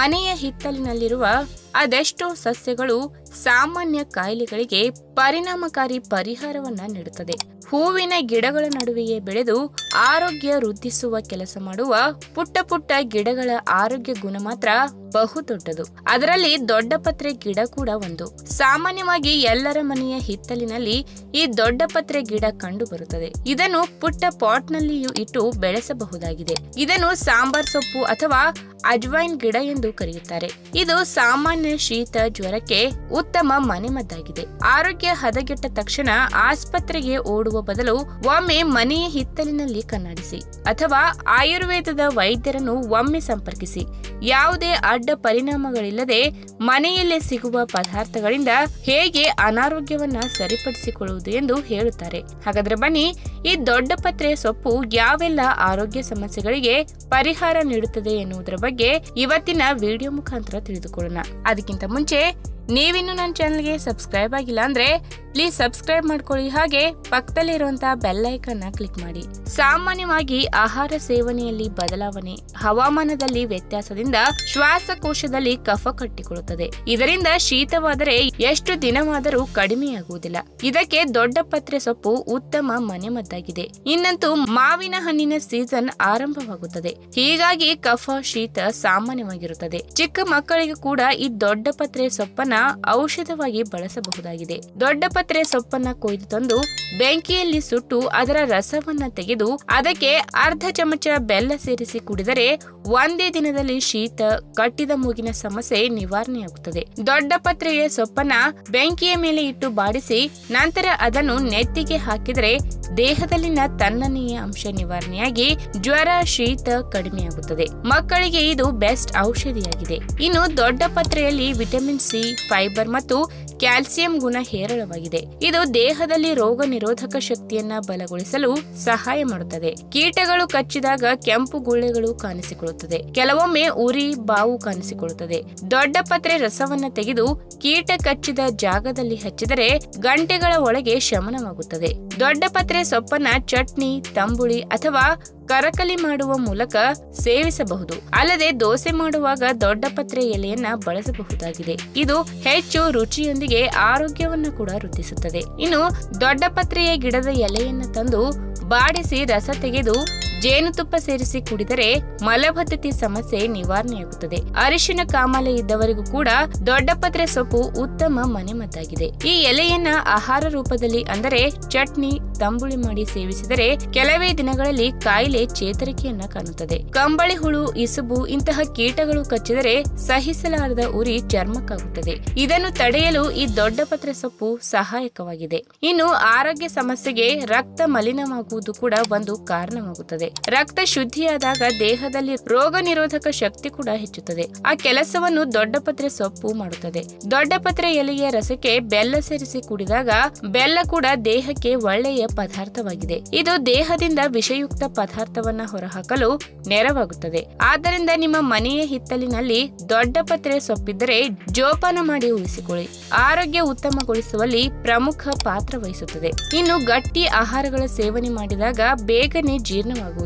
ಮನೆಯ ಹಿತ್ತಲಿನಲ್ಲಿರುವ ಅದೆಷ್ಟೋ ಸಸ್ಯಗಳು ಸಾಮಾನ್ಯ ಕಾಯಿಲೆಗಳಿಗೆ ಪರಿಣಾಮಕಾರಿ ಪರಿಹಾರವನ್ನ ನೀಡುತ್ತದೆ. ಹೂವಿನ ಗಿಡಗಳ ನಡುವೆಯೇ ಬೆಳೆದು ಆರೋಗ್ಯ ವೃದ್ಧಿಸುವ ಕೆಲಸ ಮಾಡುವ ಪುಟ್ಟ ಪುಟ್ಟ ಗಿಡಗಳ ಆರೋಗ್ಯ ಗುಣ ಮಾತ್ರ ಬಹುದೊಡ್ಡದು. ಅದರಲ್ಲಿ ದೊಡ್ಡಪತ್ರೆ ಗಿಡ ಕೂಡ ಒಂದು. ಸಾಮಾನ್ಯವಾಗಿ ಎಲ್ಲರ ಮನೆಯ ಹಿತ್ತಲಿನಲ್ಲಿ ಈ ದೊಡ್ಡಪತ್ರೆ ಗಿಡ ಕಂಡು ಬರುತ್ತದೆ. ಇದನ್ನು ಪುಟ್ಟ ಪಾಟ್ ನಲ್ಲಿಯೂ ಇಟ್ಟು ಬೆಳೆಸಬಹುದಾಗಿದೆ. ಇದನ್ನು ಸಾಂಬಾರ್ ಸೊಪ್ಪು ಅಥವಾ ಅಜ್ವೈನ್ ಗಿಡ ಎಂದು ಕರೆಯುತ್ತಾರೆ. ಇದು ಸಾಮಾನ್ಯ ಶೀತ ಜ್ವರಕ್ಕೆ ಉತ್ತಮ ಮನೆಮದ್ದಾಗಿದೆ. ಆರೋಗ್ಯ ಹದಗೆಟ್ಟ ತಕ್ಷಣ ಆಸ್ಪತ್ರೆಗೆ ಓಡುವ ಬದಲು ಒಮ್ಮೆ ಮನೆಯ ಹಿತ್ತಲಿನಲ್ಲಿ ಕಣ್ಣಾಡಿಸಿ ಅಥವಾ ಆಯುರ್ವೇದದ ವೈದ್ಯರನ್ನು ಒಮ್ಮೆ ಸಂಪರ್ಕಿಸಿ. ಯಾವುದೇ ಅಡ್ಡ ಪರಿಣಾಮಗಳಿಲ್ಲದೆ ಮನೆಯಲ್ಲೇ ಸಿಗುವ ಪದಾರ್ಥಗಳಿಂದ ಹೇಗೆ ಅನಾರೋಗ್ಯವನ್ನ ಸರಿಪಡಿಸಿಕೊಳ್ಳುವುದು ಎಂದು ಹೇಳುತ್ತಾರೆ. ಹಾಗಾದ್ರೆ ಬನ್ನಿ, ಈ ದೊಡ್ಡಪತ್ರೆ ಸೊಪ್ಪು ಯಾವೆಲ್ಲ ಆರೋಗ್ಯ ಸಮಸ್ಯೆಗಳಿಗೆ ಪರಿಹಾರ ನೀಡುತ್ತದೆ ಎನ್ನುವುದರ ಬಗ್ಗೆ ಇವತ್ತಿನ ವಿಡಿಯೋ ಮುಖಾಂತರ ತಿಳಿದುಕೊಳ್ಳೋಣ. ಅದಕ್ಕಿಂತ ಮುಂಚೆ ನೀವಿನ್ನು ನನ್ನ ಚಾನಲ್ಗೆ ಸಬ್ಸ್ಕ್ರೈಬ್ ಆಗಿಲ್ಲ ಅಂದ್ರೆ ಪ್ಲೀಸ್ ಸಬ್ಸ್ಕ್ರೈಬ್ ಮಾಡ್ಕೊಳ್ಳಿ. ಹಾಗೆ ಪಕ್ಕದಲ್ಲಿರುವಂತಹ ಬೆಲ್ ಐಕಾನ್ ಕ್ಲಿಕ್ ಮಾಡಿ. ಸಾಮಾನ್ಯವಾಗಿ ಆಹಾರ ಸೇವನೆಯಲ್ಲಿ ಬದಲಾವಣೆ, ಹವಾಮಾನದಲ್ಲಿ ವ್ಯತ್ಯಾಸದಿಂದ ಶ್ವಾಸಕೋಶದಲ್ಲಿ ಕಫ ಕಟ್ಟಿಕೊಳ್ಳುತ್ತದೆ. ಇದರಿಂದ ಶೀತವಾದರೆ ಎಷ್ಟು ದಿನವಾದರೂ ಕಡಿಮೆಯಾಗುವುದಿಲ್ಲ. ಇದಕ್ಕೆ ದೊಡ್ಡಪತ್ರೆ ಸೊಪ್ಪು ಉತ್ತಮ ಮನೆಮದ್ದಾಗಿದೆ. ಇನ್ನಂತೂ ಮಾವಿನ ಹಣ್ಣಿನ ಸೀಸನ್ ಆರಂಭವಾಗುತ್ತದೆ. ಹೀಗಾಗಿ ಕಫ ಶೀತ ಸಾಮಾನ್ಯವಾಗಿರುತ್ತದೆ. ಚಿಕ್ಕ ಮಕ್ಕಳಿಗೂ ಕೂಡ ಈ ದೊಡ್ಡಪತ್ರೆ ಸೊಪ್ಪನ್ನ ಔಷಧವಾಗಿ ಬಳಸಬಹುದಾಗಿದೆ. ದೊಡ್ಡಪತ್ರೆ ಸೊಪ್ಪನ್ನ ಕೊಯ್ದು ತಂದು ಬೆಂಕಿಯಲ್ಲಿ ಸುಟ್ಟು ಅದರ ರಸವನ್ನ ತೆಗೆದು ಅದಕ್ಕೆ ಅರ್ಧ ಚಮಚ ಬೆಲ್ಲ ಸೇರಿಸಿ ಕುಡಿದರೆ ಒಂದೇ ದಿನದಲ್ಲಿ ಶೀತ, ಕಟ್ಟಿದ ಮೂಗಿನ ಸಮಸ್ಯೆ ನಿವಾರಣೆಯಾಗುತ್ತದೆ. ದೊಡ್ಡಪತ್ರೆಯ ಸೊಪ್ಪನ್ನ ಬೆಂಕಿಯ ಮೇಲೆ ಇಟ್ಟು ಬಾಡಿಸಿ ನಂತರ ಅದನ್ನು ನೆತ್ತಿಗೆ ಹಾಕಿದರೆ ದೇಹದಲ್ಲಿನ ತಣ್ಣನೆಯ ಅಂಶ ನಿವಾರಣೆಯಾಗಿ ಜ್ವರ, ಶೀತ ಕಡಿಮೆಯಾಗುತ್ತದೆ. ಮಕ್ಕಳಿಗೆ ಇದು ಬೆಸ್ಟ್ ಔಷಧಿಯಾಗಿದೆ. ಇನ್ನು ದೊಡ್ಡಪತ್ರೆಯಲ್ಲಿ ವಿಟಮಿನ್ ಸಿ, ಫೈಬರ್ ಮತ್ತು ಕ್ಯಾಲ್ಸಿಯಂ ಗುಣ ಹೇರಳವಾಗಿದೆ. ಇದು ದೇಹದಲ್ಲಿ ರೋಗ ನಿರೋಧಕ ಶಕ್ತಿಯನ್ನ ಬಲಗೊಳಿಸಲು ಸಹಾಯ ಮಾಡುತ್ತದೆ. ಕೀಟಗಳು ಕಚ್ಚಿದಾಗ ಕೆಂಪು ಗುಳ್ಳೆಗಳು ಕಾಣಿಸಿಕೊಳ್ಳುತ್ತದೆ. ಕೆಲವೊಮ್ಮೆ ಉರಿ, ಬಾವು ಕಾಣಿಸಿಕೊಳ್ಳುತ್ತದೆ. ದೊಡ್ಡಪತ್ರೆ ರಸವನ್ನ ತೆಗೆದು ಕೀಟ ಕಚ್ಚಿದ ಜಾಗದಲ್ಲಿ ಹಚ್ಚಿದರೆ ಗಂಟೆಗಳ ಒಳಗೆ ಶಮನವಾಗುತ್ತದೆ. ದೊಡ್ಡಪತ್ರೆ ಸೊಪ್ಪನ್ನ ಚಟ್ನಿ, ತಂಬುಳಿ ಅಥವಾ ಕರಕಲಿ ಮಾಡುವ ಮೂಲಕ ಸೇವಿಸಬಹುದು. ಅಲ್ಲದೆ ದೋಸೆ ಮಾಡುವಾಗ ದೊಡ್ಡಪತ್ರೆ ಎಲೆಯನ್ನ ಬಳಸಬಹುದಾಗಿದೆ. ಇದು ಹೆಚ್ಚು ರುಚಿಯೊಂದಿಗೆ ಆರೋಗ್ಯವನ್ನು ಕೂಡ ವೃದ್ಧಿಸುತ್ತದೆ. ಇನ್ನು ದೊಡ್ಡಪತ್ರೆಯ ಗಿಡದ ಎಲೆಯನ್ನು ತಂದು ಬಾಡಿಸಿ ರಸ ತೆಗೆದು ಜೇನುತುಪ್ಪ ಸೇರಿಸಿ ಕುಡಿದರೆ ಮಲಬದ್ಧತೆ ಸಮಸ್ಯೆ ನಿವಾರಣೆಯಾಗುತ್ತದೆ. ಅರಿಶಿನ ಕಾಮಾಲೆ ಇದ್ದವರಿಗೂ ಕೂಡ ದೊಡ್ಡಪತ್ರೆ ಸೊಪ್ಪು ಉತ್ತಮ ಮನೆಮದ್ದಾಗಿದೆ. ಈ ಎಲೆಯನ್ನ ಆಹಾರ ರೂಪದಲ್ಲಿ ಅಂದರೆ ಚಟ್ನಿ, ತಂಬುಳಿ ಮಾಡಿ ಸೇವಿಸಿದರೆ ಕೆಲವೇ ದಿನಗಳಲ್ಲಿ ಕಾಯಿಲೆ ಚೇತರಿಕೆಯನ್ನ ಕಾಣುತ್ತದೆ. ಕಂಬಳಿ ಹುಳು, ಇಸುಬು ಇಂತಹ ಕೀಟಗಳು ಕಚ್ಚಿದರೆ ಸಹಿಸಲಾರದ ಉರಿ ಚರ್ಮಕ್ಕಾಗುತ್ತದೆ. ಇದನ್ನು ತಡೆಯಲು ಈ ದೊಡ್ಡಪತ್ರೆ ಸೊಪ್ಪು ಸಹಾಯಕವಾಗಿದೆ. ಇನ್ನು ಆರೋಗ್ಯ ಸಮಸ್ಯೆಗೆ ರಕ್ತ ಮಲಿನವಾಗುವುದು ಕೂಡ ಒಂದು ಕಾರಣವಾಗುತ್ತದೆ. ರಕ್ತ ಶುದ್ಧಿಯಾದಾಗ ದೇಹದಲ್ಲಿ ರೋಗ ನಿರೋಧಕ ಶಕ್ತಿ ಕೂಡ ಹೆಚ್ಚುತ್ತದೆ. ಆ ಕೆಲಸವನ್ನು ದೊಡ್ಡಪತ್ರೆ ಸೊಪ್ಪು ಮಾಡುತ್ತದೆ. ದೊಡ್ಡಪತ್ರೆ ಎಲೆಯ ರಸಕ್ಕೆ ಬೆಲ್ಲ ಸೇರಿಸಿ ಕುಡಿದಾಗ ಬೆಲ್ಲ ಕೂಡ ದೇಹಕ್ಕೆ ಒಳ್ಳೆಯ ಪದಾರ್ಥವಾಗಿದೆ. ಇದು ದೇಹದಿಂದ ವಿಷಯುಕ್ತ ಪದಾರ್ಥವನ್ನ ಹೊರಹಾಕಲು ನೆರವಾಗುತ್ತದೆ. ಆದ್ದರಿಂದ ನಿಮ್ಮ ಮನೆಯ ಹಿತ್ತಲಿನಲ್ಲಿ ದೊಡ್ಡಪತ್ರೆ ಸೊಪ್ಪಿದ್ದರೆ ಜೋಪಾನ ಮಾಡಿ ಉಳಿಸಿಕೊಳ್ಳಿ. ಆರೋಗ್ಯ ಉತ್ತಮಗೊಳಿಸುವಲ್ಲಿ ಪ್ರಮುಖ ಪಾತ್ರ ವಹಿಸುತ್ತದೆ. ಇನ್ನು ಗಟ್ಟಿ ಆಹಾರಗಳ ಸೇವನೆ ಮಾಡಿದಾಗ ಬೇಗನೆ ಜೀರ್ಣವಾಗುವುದಿಲ್ಲ.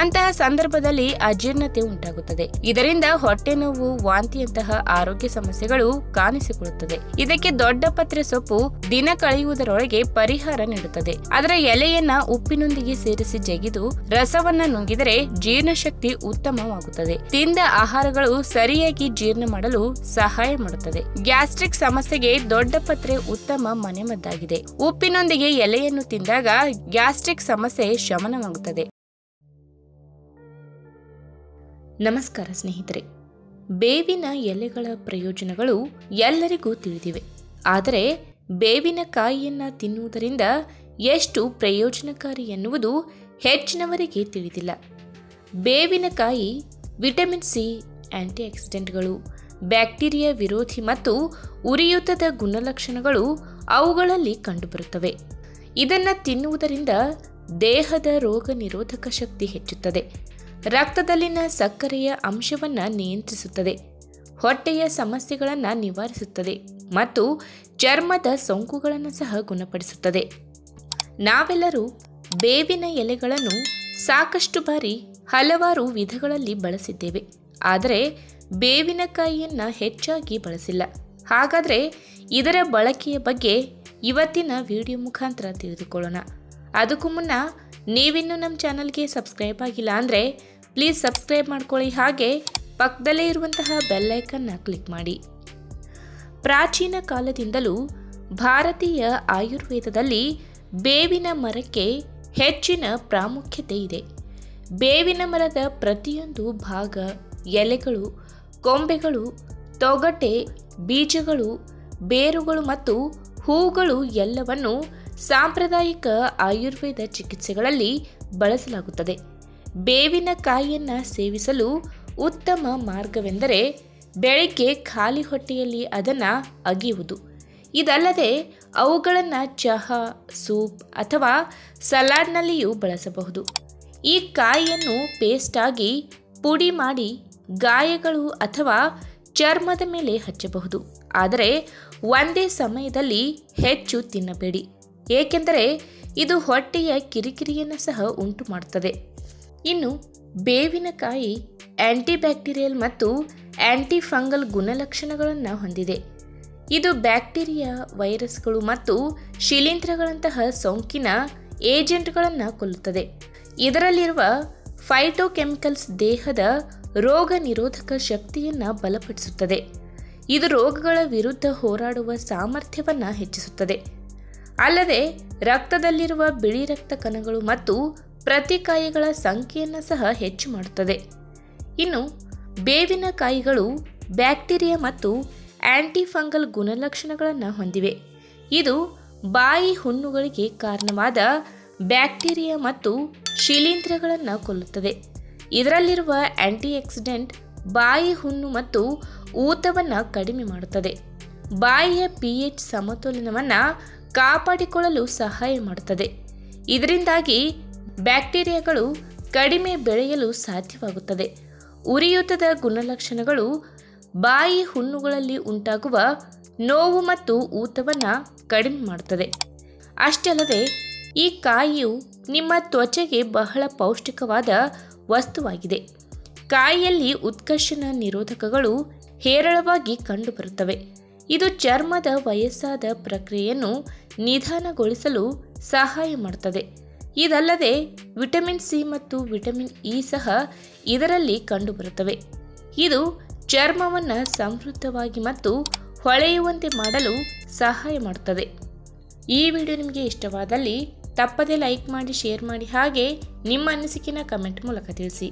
ಅಂತಹ ಸಂದರ್ಭದಲ್ಲಿ ಅಜೀರ್ಣತೆ ಉಂಟಾಗುತ್ತದೆ. ಇದರಿಂದ ಹೊಟ್ಟೆ ನೋವು, ವಾಂತಿಯಂತಹ ಆರೋಗ್ಯ ಸಮಸ್ಯೆಗಳು ಕಾಣಿಸಿಕೊಳ್ಳುತ್ತದೆ. ಇದಕ್ಕೆ ದೊಡ್ಡಪತ್ರೆ ಸೊಪ್ಪು ದಿನ ಕಳೆಯುವುದರೊಳಗೆ ಪರಿಹಾರ ನೀಡುತ್ತದೆ. ಅದರ ಎಲೆಯನ್ನ ಉಪ್ಪಿನೊಂದಿಗೆ ಸೇರಿಸಿ ಜಗಿದು ರಸವನ್ನ ನುಂಗಿದರೆ ಜೀರ್ಣಶಕ್ತಿ ಉತ್ತಮವಾಗುತ್ತದೆ. ತಿಂದ ಆಹಾರಗಳು ಸರಿಯಾಗಿ ಜೀರ್ಣ ಮಾಡಲು ಸಹಾಯ ಮಾಡುತ್ತದೆ. ಗ್ಯಾಸ್ಟ್ರಿಕ್ ಸಮಸ್ಯೆಗೆ ದೊಡ್ಡಪತ್ರೆ ಉತ್ತಮ ಮನೆಮದ್ದಾಗಿದೆ. ಉಪ್ಪಿನೊಂದಿಗೆ ಎಲೆಯನ್ನು ತಿಂದಾಗ ಗ್ಯಾಸ್ಟ್ರಿಕ್ ಸಮಸ್ಯೆ ಶಮನವಾಗುತ್ತದೆ. ನಮಸ್ಕಾರ ಸ್ನೇಹಿತರೆ, ಬೇವಿನ ಎಲೆಗಳ ಪ್ರಯೋಜನಗಳು ಎಲ್ಲರಿಗೂ ತಿಳಿದಿವೆ. ಆದರೆ ಬೇವಿನ ಕಾಯಿಯನ್ನು ತಿನ್ನುವುದರಿಂದ ಎಷ್ಟು ಪ್ರಯೋಜನಕಾರಿ ಎನ್ನುವುದು ಹೆಚ್ಚಿನವರಿಗೆ ತಿಳಿದಿಲ್ಲ. ಬೇವಿನಕಾಯಿ ವಿಟಮಿನ್ ಸಿ, ಆಂಟಿಆಕ್ಸಿಡೆಂಟ್ಗಳು, ಬ್ಯಾಕ್ಟೀರಿಯಾ ವಿರೋಧಿ ಮತ್ತು ಉರಿಯೂತದ ಗುಣಲಕ್ಷಣಗಳು ಅವುಗಳಲ್ಲಿ ಕಂಡುಬರುತ್ತವೆ. ಇದನ್ನು ತಿನ್ನುವುದರಿಂದ ದೇಹದ ರೋಗ ನಿರೋಧಕ ಶಕ್ತಿ ಹೆಚ್ಚುತ್ತದೆ. ರಕ್ತದಲ್ಲಿನ ಸಕ್ಕರೆಯ ಅಂಶವನ್ನು ನಿಯಂತ್ರಿಸುತ್ತದೆ. ಹೊಟ್ಟೆಯ ಸಮಸ್ಯೆಗಳನ್ನು ನಿವಾರಿಸುತ್ತದೆ ಮತ್ತು ಚರ್ಮದ ಸೋಂಕುಗಳನ್ನು ಸಹ ಗುಣಪಡಿಸುತ್ತದೆ. ನಾವೆಲ್ಲರೂ ಬೇವಿನ ಎಲೆಗಳನ್ನು ಸಾಕಷ್ಟು ಬಾರಿ ಹಲವಾರು ವಿಧಗಳಲ್ಲಿ ಬಳಸಿದ್ದೇವೆ. ಆದರೆ ಬೇವಿನಕಾಯಿಯನ್ನು ಹೆಚ್ಚಾಗಿ ಬಳಸಿಲ್ಲ. ಹಾಗಾದರೆ ಇದರ ಬಳಕೆಯ ಬಗ್ಗೆ ಇವತ್ತಿನ ವಿಡಿಯೋ ಮುಖಾಂತರ ತಿಳಿದುಕೊಳ್ಳೋಣ. ಅದಕ್ಕೂ ಮುನ್ನ ನೀವಿನ್ನೂ ನಮ್ಮ ಚಾನಲ್ಗೆ ಸಬ್ಸ್ಕ್ರೈಬ್ ಆಗಿಲ್ಲ ಅಂದರೆ ಪ್ಲೀಸ್ ಸಬ್ಸ್ಕ್ರೈಬ್ ಮಾಡ್ಕೊಳ್ಳಿ, ಹಾಗೆ ಪಕ್ಕದಲ್ಲೇ ಇರುವಂತಹ ಬೆಲ್ ಐಕನ್ನ ಕ್ಲಿಕ್ ಮಾಡಿ. ಪ್ರಾಚೀನ ಕಾಲದಿಂದಲೂ ಭಾರತೀಯ ಆಯುರ್ವೇದದಲ್ಲಿ ಬೇವಿನ ಮರಕ್ಕೆ ಹೆಚ್ಚಿನ ಪ್ರಾಮುಖ್ಯತೆ ಇದೆ. ಬೇವಿನ ಮರದ ಪ್ರತಿಯೊಂದು ಭಾಗ, ಎಲೆಗಳು, ಕೊಂಬೆಗಳು, ತೊಗಟೆ, ಬೀಜಗಳು, ಬೇರುಗಳು ಮತ್ತು ಹೂಗಳು ಎಲ್ಲವನ್ನು ಸಾಂಪ್ರದಾಯಿಕ ಆಯುರ್ವೇದ ಚಿಕಿತ್ಸೆಗಳಲ್ಲಿ ಬಳಸಲಾಗುತ್ತದೆ. ಬೇವಿನ ಕಾಯಿಯನ್ನು ಸೇವಿಸಲು ಉತ್ತಮ ಮಾರ್ಗವೆಂದರೆ ಬೆಳಗ್ಗೆ ಖಾಲಿ ಹೊಟ್ಟೆಯಲ್ಲಿ ಅದನ್ನು ಅಗಿಯುವುದು. ಇದಲ್ಲದೆ ಅವುಗಳನ್ನು ಚಹಾ, ಸೂಪ್ ಅಥವಾ ಸಲಾಡ್ನಲ್ಲಿಯೂ ಬಳಸಬಹುದು. ಈ ಕಾಯಿಯನ್ನು ಪೇಸ್ಟ್ ಆಗಿ ಪುಡಿ ಮಾಡಿ ಗಾಯಗಳು ಅಥವಾ ಚರ್ಮದ ಮೇಲೆ ಹಚ್ಚಬಹುದು. ಆದರೆ ಒಂದೇ ಸಮಯದಲ್ಲಿ ಹೆಚ್ಚು ತಿನ್ನಬೇಡಿ, ಏಕೆಂದರೆ ಇದು ಹೊಟ್ಟೆಯ ಕಿರಿಕಿರಿಯನ್ನು ಸಹ ಉಂಟು ಮಾಡುತ್ತದೆ. ಇನ್ನು ಬೇವಿನಕಾಯಿ ಆಂಟಿಬ್ಯಾಕ್ಟೀರಿಯಲ್ ಮತ್ತು ಆಂಟಿ ಫಂಗಲ್ ಗುಣಲಕ್ಷಣಗಳನ್ನು ಹೊಂದಿದೆ. ಇದು ಬ್ಯಾಕ್ಟೀರಿಯಾ, ವೈರಸ್ಗಳು ಮತ್ತು ಶಿಲೀಂಧ್ರಗಳಂತಹ ಸೋಂಕಿನ ಏಜೆಂಟ್ಗಳನ್ನು ಕೊಲ್ಲುತ್ತದೆ. ಇದರಲ್ಲಿರುವ ಫೈಟೋಕೆಮಿಕಲ್ಸ್ ದೇಹದ ರೋಗ ನಿರೋಧಕ ಶಕ್ತಿಯನ್ನು ಬಲಪಡಿಸುತ್ತದೆ. ಇದು ರೋಗಗಳ ವಿರುದ್ಧ ಹೋರಾಡುವ ಸಾಮರ್ಥ್ಯವನ್ನು ಹೆಚ್ಚಿಸುತ್ತದೆ. ಅಲ್ಲದೆ ರಕ್ತದಲ್ಲಿರುವ ಬಿಳಿ ರಕ್ತ ಕಣಗಳು ಮತ್ತು ಪ್ರತಿಕಾಯಗಳ ಸಂಖ್ಯೆಯನ್ನು ಸಹ ಹೆಚ್ಚು ಮಾಡುತ್ತದೆ. ಇನ್ನು ಬೇವಿನ ಕಾಯಿಗಳು ಬ್ಯಾಕ್ಟೀರಿಯಾ ಮತ್ತು ಆಂಟಿಫಂಗಲ್ ಗುಣಲಕ್ಷಣಗಳನ್ನು ಹೊಂದಿವೆ. ಇದು ಬಾಯಿ ಹುಣ್ಣುಗಳಿಗೆ ಕಾರಣವಾದ ಬ್ಯಾಕ್ಟೀರಿಯಾ ಮತ್ತು ಶಿಲೀಂಧ್ರಗಳನ್ನು ಕೊಲ್ಲುತ್ತದೆ. ಇದರಲ್ಲಿರುವ ಆಂಟಿಆಕ್ಸಿಡೆಂಟ್ ಬಾಯಿ ಹುಣ್ಣು ಮತ್ತು ಊತವನ್ನು ಕಡಿಮೆ ಮಾಡುತ್ತದೆ. ಬಾಯಿಯ pH ಸಮತೋಲನವನ್ನು ಕಾಪಾಡಿಕೊಳ್ಳಲು ಸಹಾಯ ಮಾಡುತ್ತದೆ. ಇದರಿಂದಾಗಿ ಬ್ಯಾಕ್ಟೀರಿಯಾಗಳು ಕಡಿಮೆ ಬೆಳೆಯಲು ಸಾಧ್ಯವಾಗುತ್ತದೆ. ಉರಿಯೂತದ ಗುಣಲಕ್ಷಣಗಳು ಬಾಯಿ ಹುಣ್ಣುಗಳಲ್ಲಿ ಉಂಟಾಗುವ ನೋವು ಮತ್ತು ಊತವನ್ನು ಕಡಿಮೆ ಮಾಡುತ್ತದೆ. ಅಷ್ಟೇ ಅಲ್ಲದೆ ಈ ಕಾಯಿಯು ನಿಮ್ಮ ತ್ವಚೆಗೆ ಬಹಳ ಪೌಷ್ಟಿಕವಾದ ವಸ್ತುವಾಗಿದೆ. ಕಾಯಿಯಲ್ಲಿ ಉತ್ಕರ್ಷಣ ನಿರೋಧಕಗಳು ಹೇರಳವಾಗಿ ಕಂಡುಬರುತ್ತವೆ. ಇದು ಚರ್ಮದ ವಯಸ್ಸಾದ ಪ್ರಕ್ರಿಯೆಯನ್ನು ನಿಧಾನಗೊಳಿಸಲು ಸಹಾಯ ಮಾಡುತ್ತದೆ. ಇದಲ್ಲದೆ ವಿಟಮಿನ್ ಸಿ ಮತ್ತು ವಿಟಮಿನ್ ಇ ಸಹ ಇದರಲ್ಲಿ ಕಂಡುಬರುತ್ತವೆ. ಇದು ಚರ್ಮವನ್ನು ಸಮೃದ್ಧವಾಗಿ ಮತ್ತು ಹೊಳೆಯುವಂತೆ ಮಾಡಲು ಸಹಾಯ ಮಾಡುತ್ತದೆ. ಈ ವಿಡಿಯೋ ನಿಮಗೆ ಇಷ್ಟವಾದಲ್ಲಿ ತಪ್ಪದೇ ಲೈಕ್ ಮಾಡಿ, ಶೇರ್ ಮಾಡಿ, ಹಾಗೆ ನಿಮ್ಮ ಅನಿಸಿಕೆನ ಕಮೆಂಟ್ ಮೂಲಕ ತಿಳಿಸಿ.